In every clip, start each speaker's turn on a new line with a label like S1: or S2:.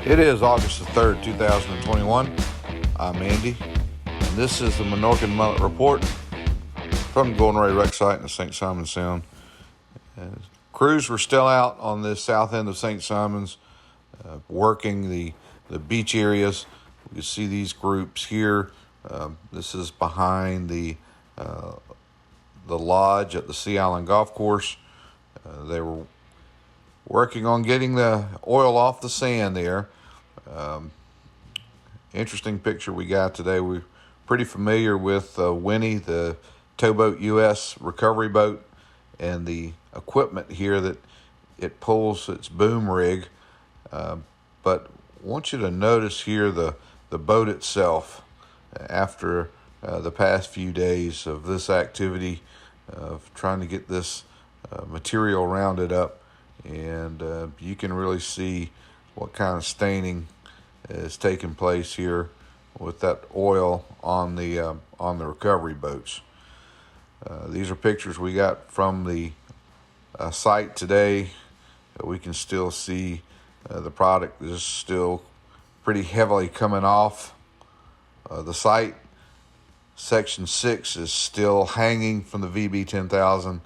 S1: It is August the 3rd, 2021. I'm Andy, and this is the Minorcan Mullet Report from the Golden Ray Wreck site in the St.simons Sound. Crews were still out on the south end of St.simons working the beach areas. You can see these groups here. This is behind the lodge at the Sea Island Golf Course. They were working on getting the oil off the sand there. Interesting picture we got today. We're pretty familiar with Winnie, the towboat US recovery boat, and the equipment here that it pulls its boom rig. But I want you to notice here the boat itself after the past few days of this activity of trying to get this material rounded up. And you can really see what kind of staining is taking place here with that oil on the recovery boats. These are pictures we got from the site today. We can still see the product is still pretty heavily coming off the site. Section 6 is still hanging from the VB 10,000.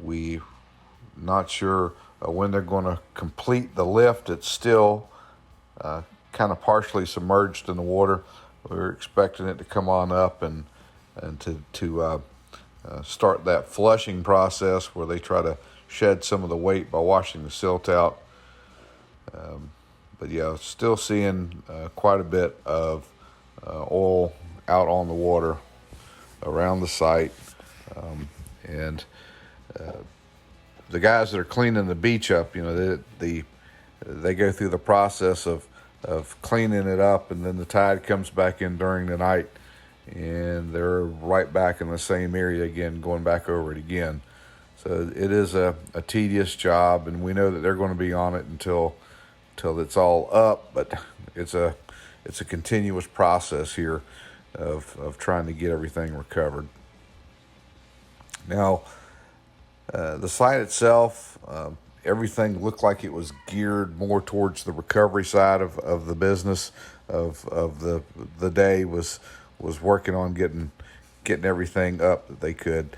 S1: We not sure when they're going to complete the lift. It's still kind of partially submerged in the water. We're expecting it to come on up and to start that flushing process where they try to shed some of the weight by washing the silt out. But yeah, still seeing quite a bit of oil out on the water around the site. And the guys that are cleaning the beach up, they go through the process of cleaning it up, and then the tide comes back in during the night, and they're right back in the same area again, going back over it again. So it is a tedious job, and we know that they're going to be on it until it's all up. But it's a continuous process here of trying to get everything recovered. Now, the site itself, everything looked like it was geared more towards the recovery side of the business of the day. Was working on getting everything up that they could.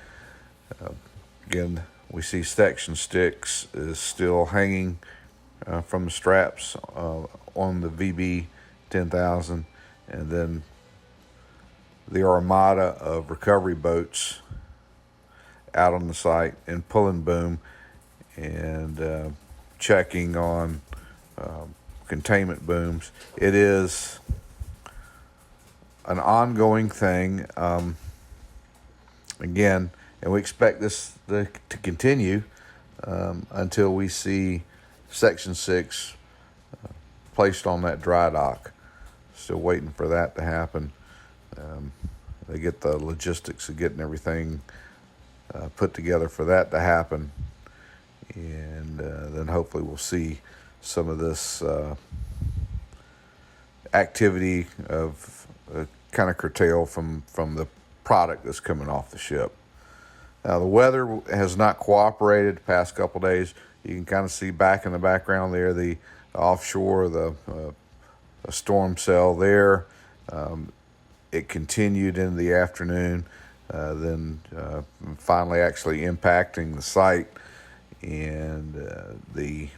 S1: Again, we see section 6 is still hanging from the straps on the VB 10,000, and then the armada of recovery boats out on the site and pulling boom and checking on containment booms. It is an ongoing thing, again, and we expect this to continue until we see Section 6 placed on that dry dock. Still waiting for that to happen. They get the logistics of getting everything put together for that to happen, and then hopefully we'll see some of this activity of kind of curtail from the product that's coming off the ship. Now, the weather has not cooperated the past couple days. You can kind of see back in the background there the offshore, the storm cell there. It continued in the afternoon, then finally actually impacting the site, and the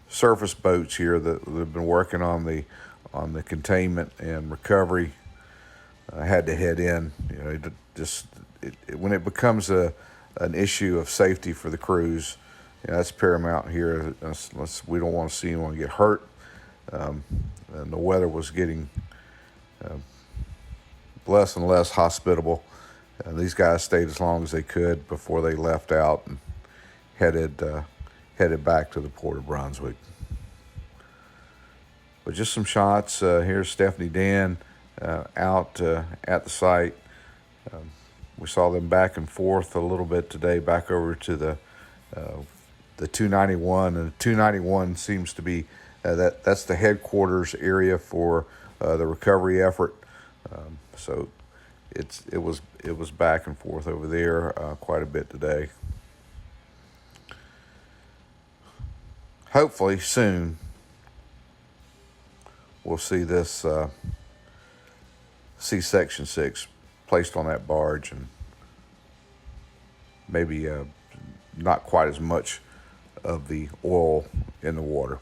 S1: surface boats here that have been working on the containment and recovery had to head in. When it becomes an issue of safety for the crews, that's paramount here. We don't want to see anyone get hurt. And the weather was getting less and less hospitable. These guys stayed as long as they could before they left out and headed back to the Port of Brunswick. But just some shots. Here's Stephanie Dan out at the site. We saw them back and forth a little bit today, back over to the 291, and the 291 seems to be that's the headquarters area for the recovery effort. So it was back and forth over there quite a bit today. hopefully soon we'll see this see Section 6 placed on that barge, and maybe not quite as much of the oil in the water.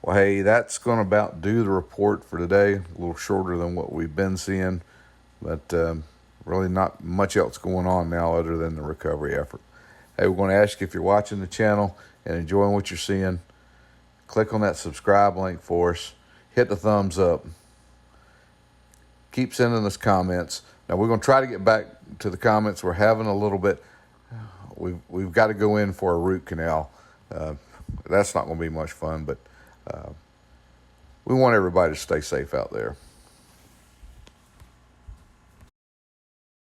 S1: Well, hey, that's going to about do the report for today. A little shorter than what we've been seeing, but really not much else going on now other than the recovery effort. Hey, we're going to ask you, if you're watching the channel and enjoying what you're seeing, click on that subscribe link for us. Hit the thumbs up. Keep sending us comments. Now, we're going to try to get back to the comments. We're having a little bit, we've got to go in for a root canal. That's not going to be much fun, but we want everybody to stay safe out there.